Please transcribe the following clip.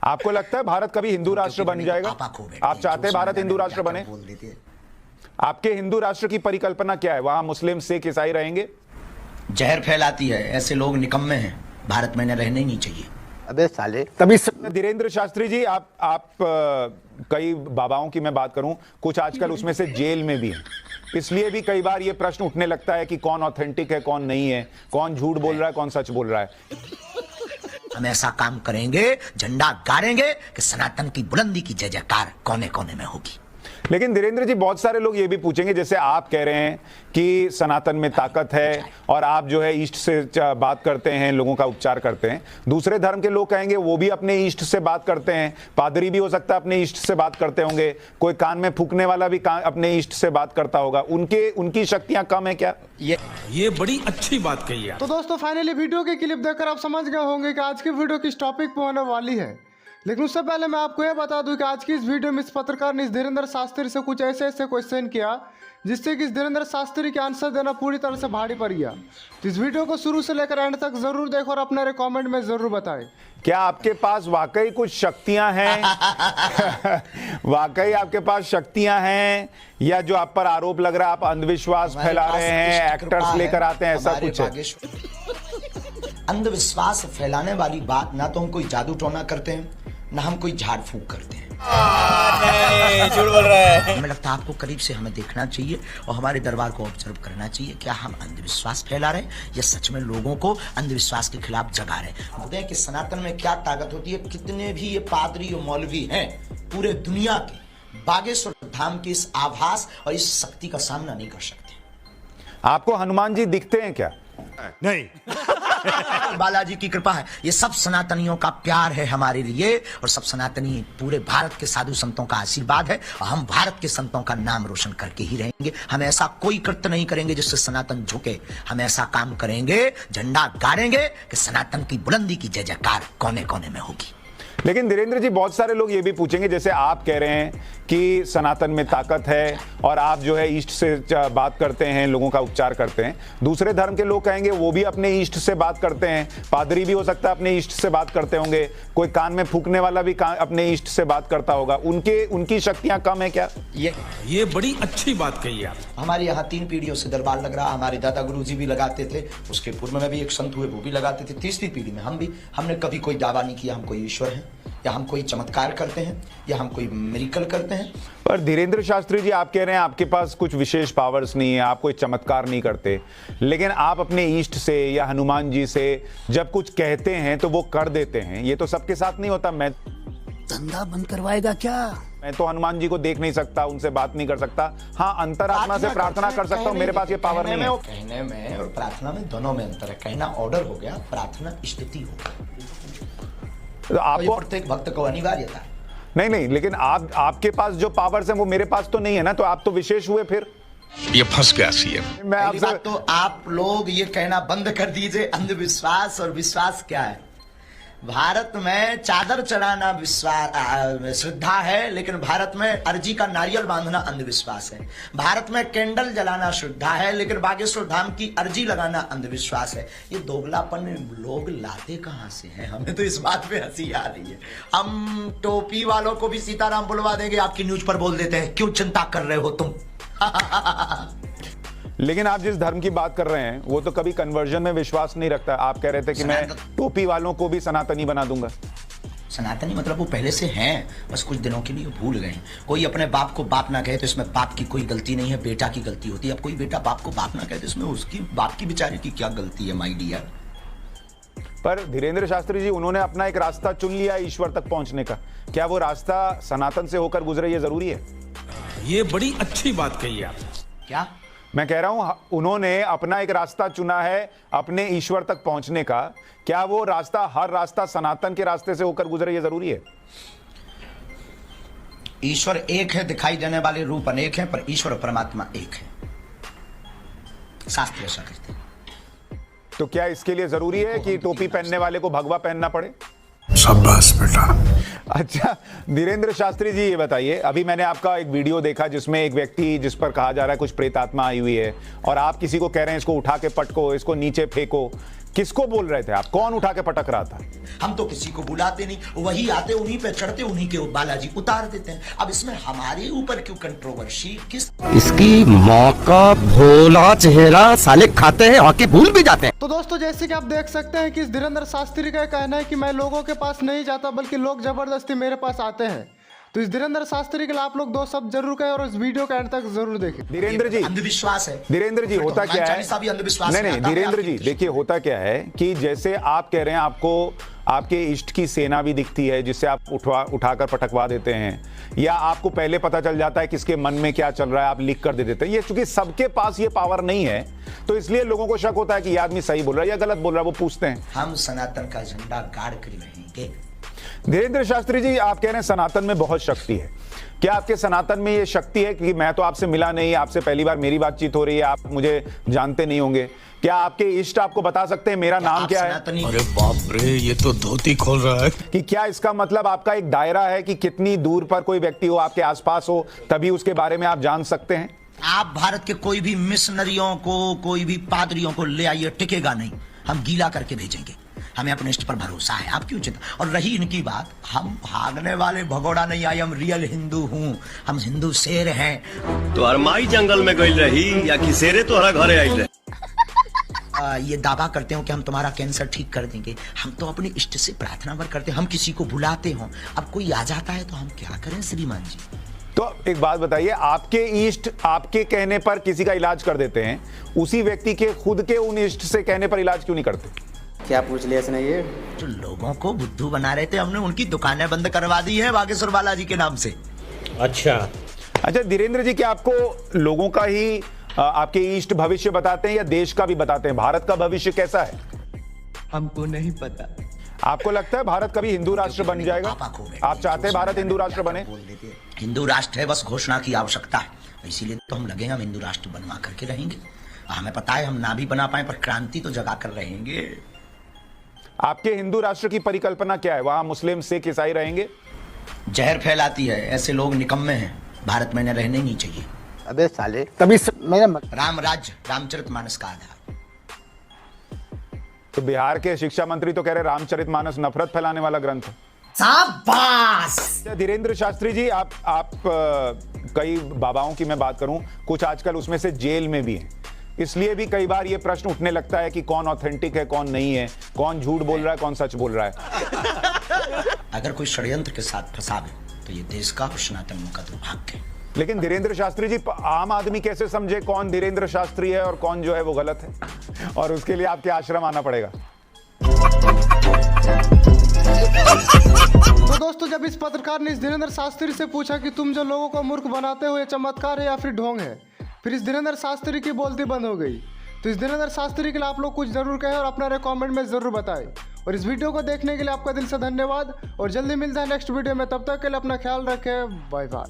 आपको लगता है भारत कभी हिंदू राष्ट्र बन जाएगा? आप चाहते हैं भारत हिंदू राष्ट्र बने? आपके हिंदू राष्ट्र की परिकल्पना क्या है? वहां मुस्लिम, सिख, ईसाई रहेंगे? जहर फैलाती है, ऐसे लोग निकम्मे हैं, भारत में रहने ही नहीं चाहिए। अबे साले। तभी धीरेन्द्र शास्त्री जी, आप कई बाबाओं की मैं बात करूं, कुछ आजकल उसमें से जेल में भी हैं, इसलिए भी कई बार ये प्रश्न उठने लगता है कि कौन ऑथेंटिक है, कौन नहीं है, कौन झूठ बोल रहा है, कौन सच बोल रहा है। हम ऐसा काम करेंगे, झंडा गाड़ेंगे कि सनातन की बुलंदी की जय जयकार कोने कोने में होगी। लेकिन धीरेन्द्र जी, बहुत सारे लोग ये भी पूछेंगे, जैसे आप कह रहे हैं कि सनातन में ताकत है और आप जो है ईस्ट से बात करते हैं, लोगों का उपचार करते हैं। दूसरे धर्म के लोग कहेंगे वो भी अपने ईस्ट से बात करते हैं, पादरी भी हो सकता है अपने ईस्ट से बात करते होंगे, कोई कान में फूकने वाला भी अपने ईस्ट से बात करता होगा। उनकी शक्तियां कम है क्या? ये बड़ी अच्छी बात कही है। तो दोस्तों, फाइनली वीडियो के क्लिप देखकर आप समझ गए होंगे कि आज की वीडियो किस टॉपिक पे होने वाली है। लेकिन उससे पहले मैं आपको यह बता दूं कि आज की इस वीडियो में इस पत्रकार ने इस धीरेन्द्र शास्त्री से कुछ ऐसे क्वेश्चन किया जिससे कि इस धीरेन्द्र शास्त्री के आंसर देना पूरी तरह से भारी पड़ गया। तो इस वीडियो को शुरू से लेकर एंड तक जरूर देखो और अपने कमेंट में जरूर बताएं। क्या आपके पास वाकई कुछ शक्तियां हैं? वाकई आपके पास शक्तियां हैं, या जो आप पर आरोप लग रहा है आप अंधविश्वास फैला रहे हैं, एक्टर्स लेकर आते हैं, ऐसा कुछ है? अंधविश्वास फैलाने वाली बात ना तो हम कोई जादू टोना करते हैं, ना हम कोई झाड़ फूक करते हैं। झूठ बोल रहा है। हमें लगता है आपको करीब से हमें देखना चाहिए और हमारे दरबार को ऑब्जर्व करना चाहिए। क्या हम अंधविश्वास फैला रहे हैं या सच में लोगों को अंधविश्वास के खिलाफ जगा रहे हैं? बोलते हैं कि सनातन में क्या ताकत होती है। कितने भी ये पादरी और मौलवी हैं पूरे दुनिया के, बागेश्वर धाम की इस आभास और इस शक्ति का सामना नहीं कर सकते। आपको हनुमान जी दिखते हैं क्या? नहीं। बालाजी की कृपा है, ये सब सनातनियों का प्यार है हमारे लिए, और सब सनातनी पूरे भारत के साधु संतों का आशीर्वाद है, और हम भारत के संतों का नाम रोशन करके ही रहेंगे। हम ऐसा कोई कृत्य नहीं करेंगे जिससे सनातन झुके। हम ऐसा काम करेंगे, झंडा गाड़ेंगे कि सनातन की बुलंदी की जय जयकार कोने कोने में होगी। लेकिन धीरेन्द्र जी, बहुत सारे लोग ये भी पूछेंगे, जैसे आप कह रहे हैं कि सनातन में ताकत है और आप जो है ईस्ट से बात करते हैं, लोगों का उपचार करते हैं। दूसरे धर्म के लोग कहेंगे वो भी अपने ईस्ट से बात करते हैं, पादरी भी हो सकता है अपने ईस्ट से बात करते होंगे, कोई कान में फूकने वाला भी अपने ईस्ट से बात करता होगा। उनकी शक्तियां कम है क्या? ये बड़ी अच्छी बात कही है। हमारे यहाँ 3 पीढ़ियों से दरबार लग रहा। हमारे दादा गुरु जी भी लगाते थे, उसके पूर्व में भी एक संत हुए वो भी लगाते थे, तीसरी पीढ़ी में हम भी। हमने कभी कोई दावा नहीं किया हम कोई ईश्वर हैं, या हम कोई चमत्कार करते हैं, या हम कोई मिरेकल करते हैं। पर धीरेन्द्र शास्त्री जी, आप कह रहे हैं आपके पास कुछ विशेष पावर्स नहीं है, आप कोई चमत्कार नहीं करते, लेकिन आप अपने ईस्ट से या हनुमान जी से जब कुछ कहते हैं तो वो कर देते हैं। ये तो सबके साथ नहीं होता। मैं धंधा बंद करवाएगा क्या? मैं तो हनुमान जी को देख नहीं सकता, उनसे बात नहीं कर सकता। हाँ, अंतरात्मा से प्रार्थना कर सकता हूँ, मेरे पास ये पावर नहीं है। कहने में और प्रार्थना में दोनों में अंतर है। कहना ऑर्डर हो गया, प्रार्थना स्थिति हो गया। तो आपको प्रत्येक भक्त को अनिवार्यता है। नहीं, लेकिन आपके पास जो पावर्स हैं वो मेरे पास तो नहीं है ना, तो आप तो विशेष हुए। फिर ये फंस गया सीएम। मैं आपसे तो आप लोग ये कहना बंद कर दीजिए अंधविश्वास और विश्वास क्या है। भारत में चादर चढ़ाना विश्वास श्रद्धा है, लेकिन भारत में अर्जी का नारियल बांधना अंधविश्वास है। भारत में कैंडल जलाना श्रद्धा है, लेकिन बागेश्वर धाम की अर्जी लगाना अंधविश्वास है। ये दोगलापन लोग लाते कहां से हैं? हमें तो इस बात पे हंसी आ रही है। हम टोपी वालों को भी सीताराम बुलवा देंगे, आपकी न्यूज पर बोल देते हैं क्यों चिंता कर रहे हो तुम। लेकिन आप जिस धर्म की बात कर रहे हैं वो तो कभी कन्वर्जन में विश्वास नहीं रखता। आप कह रहे थे कि मैं टोपी वालों को भी सनातनी बना दूंगा। सनातनी मतलब वो पहले से हैं, बस कुछ दिनों के लिए भूल गए हैं। कोई अपने बाप को बाप ना कहे तो इसमें बाप की कोई गलती नहीं है, बेटा की गलती होती है। अब कोई बेटा बाप को बाप ना कहे तो इसमें उसकी बाप की बेचारे की क्या गलती है, माय डियर। पर धीरेन्द्र शास्त्री जी, उन्होंने अपना एक रास्ता चुन लिया ईश्वर तक पहुंचने का। क्या वो रास्ता सनातन से होकर गुजरे, ये जरूरी है? ये बड़ी अच्छी बात कही है। क्या मैं कह रहा हूं, उन्होंने अपना एक रास्ता चुना है अपने ईश्वर तक पहुंचने का। क्या वो रास्ता, हर रास्ता सनातन के रास्ते से होकर गुजरे, ये जरूरी है? ईश्वर एक है, दिखाई देने वाले रूप अनेक हैं, पर ईश्वर परमात्मा एक है। शास्त्र ऐसा कहते हैं। तो क्या इसके लिए जरूरी है कि टोपी पहनने वाले को भगवा पहनना पड़े? शाबाश बेटा। अच्छा धीरेन्द्र शास्त्री जी, ये बताइए, अभी मैंने आपका एक वीडियो देखा जिसमें एक व्यक्ति, जिस पर कहा जा रहा है कुछ प्रेतात्मा आई हुई है, और आप किसी को कह रहे हैं इसको उठा के पटको, इसको नीचे फेंको। किसको बोल रहे थे आप? कौन उठा के पटक रहा था? हम तो किसी को बुलाते नहीं, वही आते उन्हीं पे चढ़ते उन्हीं के बालाजी उतार देते हैं। अब इसमें हमारे ऊपर क्यों कंट्रोवर्सी? किस इसकी माँ का भोला चेहरा साले खाते हैं आके भूल भी जाते हैं। तो दोस्तों जैसे कि आप देख सकते हैं कि इस धीरेन्द्र शास्त्री का कहना है कि मैं लोगों के पास नहीं जाता बल्कि लोग जबरदस्ती मेरे पास आते हैं। तो इस धीरेन्द्र शास्त्री के लिए आप लोग 2 शब्द जरूर कहें और इस वीडियो के एंड तक जरूर देखें। धीरेन्द्र जी, अंधविश्वास है। धीरेन्द्र जी, होता क्या है? भी अंधविश्वास नहीं, धीरेन्द्र जी देखिए, होता क्या है कि जैसे आप कह रहे हैं आपको आपके इष्ट की सेना भी दिखती है जिससे आप उठाकर पटकवा देते हैं, या आपको पहले पता चल जाता है किसके मन में क्या चल रहा है, आप लिख कर दे देते हैं। ये चूंकि सबके पास ये पावर नहीं है तो इसलिए लोगों को शक होता है कि ये आदमी सही बोल रहा है या गलत बोल रहा है, वो पूछते हैं। हम सनातन का झंडा गाड़ कर रहेंगे। धीरेन्द्र शास्त्री जी, आप कह रहे हैं सनातन में बहुत शक्ति है। क्या आपके सनातन में ये शक्ति है कि मैं तो आपसे मिला नहीं, आपसे पहली बार मेरी बातचीत हो रही है, आप मुझे जानते नहीं होंगे, क्या आपके इष्ट आपको बता सकते हैं मेरा नाम क्या है? अरे बाप रे, ये तो धोती खोल रहा है। कि क्या इसका मतलब आपका एक दायरा है कि कितनी दूर पर कोई व्यक्ति हो, आपके आसपास हो, तभी उसके बारे में आप जान सकते हैं? आप भारत के कोई भी मिशनरियों को, कोई भी पादरियों को ले आइए, टिकेगा नहीं। हम गीला करके भेजेंगे, हमें अपने इष्ट पर भरोसा है। आप क्यों चिंता? और रही इनकी बात, हम भागने वाले भगोड़ा नहीं आए, हम रियल हिंदू हूँ, हम हिंदू शेर हैं। तो अरमाई जंगल में गई रही या कि शेरे तोहरा घरे आई रहे? ये दावा करते हो कि हम तुम्हारा कैंसर ठीक कर देंगे। हम तो अपने इष्ट से प्रार्थना वर करते हैं, हम किसी को बुलाते हो। अब कोई आ जाता है तो हम क्या करें श्रीमान जी? तो एक बात बताइए, आपके इष्ट आपके कहने पर किसी का इलाज कर देते हैं, उसी व्यक्ति के खुद के उन इष्ट से कहने पर इलाज क्यों नहीं करते? क्या पूछ लिया इसने ये? जो लोगों को बुद्धू बना रहे थे, हमने उनकी दुकानें बंद करवा दी है बागेश्वर बालाजी के नाम से। अच्छा धीरेन्द्र जी, क्या आपको लोगों का ही आपके इष्ट भविष्य बताते हैं या देश का भी बताते हैं? भारत का भविष्य कैसा है? हमको नहीं पता। आपको लगता है भारत कभी हिंदू राष्ट्र बन जाएगा? आप चाहते हैं भारत हिंदू राष्ट्र बने? हिंदू राष्ट्र है, बस घोषणा की आवश्यकता है, इसीलिए तो हम लगे, हम हिंदू राष्ट्र बनवा करके रहेंगे। हमें पता है हम ना भी बना पाए पर क्रांति तो जगा कर रहेंगे। आपके हिंदू राष्ट्र की परिकल्पना क्या है? वहां मुस्लिम, सिख, ईसाई रहेंगे? जहर फैलाती है, ऐसे लोग निकम्मे हैं, भारत में रहने नहीं चाहिए। अबे साले, तभी मेरा राम राज्य, रामचरितमानस का आधार। तो बिहार के शिक्षा मंत्री तो कह रहे रामचरितमानस नफरत फैलाने वाला ग्रंथ है। शाबाश। धीरेन्द्र शास्त्री जी, आप कई बाबाओं की मैं बात करूं, कुछ आजकल उसमें से जेल में भी हैं, इसलिए भी कई बार ये प्रश्न उठने लगता है कि कौन ऑथेंटिक है, कौन नहीं है, कौन झूठ बोल रहा है, कौन सच बोल रहा है। अगर कोई षड्यंत्र के साथ फंसावे तो ये देश का और सनातनियों का दुर्भाग्य है। लेकिन धीरेन्द्र शास्त्री जी, आम आदमी कैसे समझे कौन धीरेन्द्र शास्त्री है और कौन जो है वो गलत है? और उसके लिए आपके आश्रम आना पड़ेगा। तो दोस्तों जब इस पत्रकार ने इस धीरेन्द्र शास्त्री से पूछा कि तुम जो लोगों को मूर्ख बनाते हो ये चमत्कार है या फिर ढोंग है, फिर इस धीरेन्द्र शास्त्री की बोलती बंद हो गई। तो इस धीरेन्द्र शास्त्री के लिए आप लोग कुछ जरूर कहें और अपना कमेंट में जरूर बताएं। और इस वीडियो को देखने के लिए आपका दिल से धन्यवाद और जल्दी मिलता है नेक्स्ट वीडियो में। तब तक के लिए अपना ख्याल रखें। Bye bye.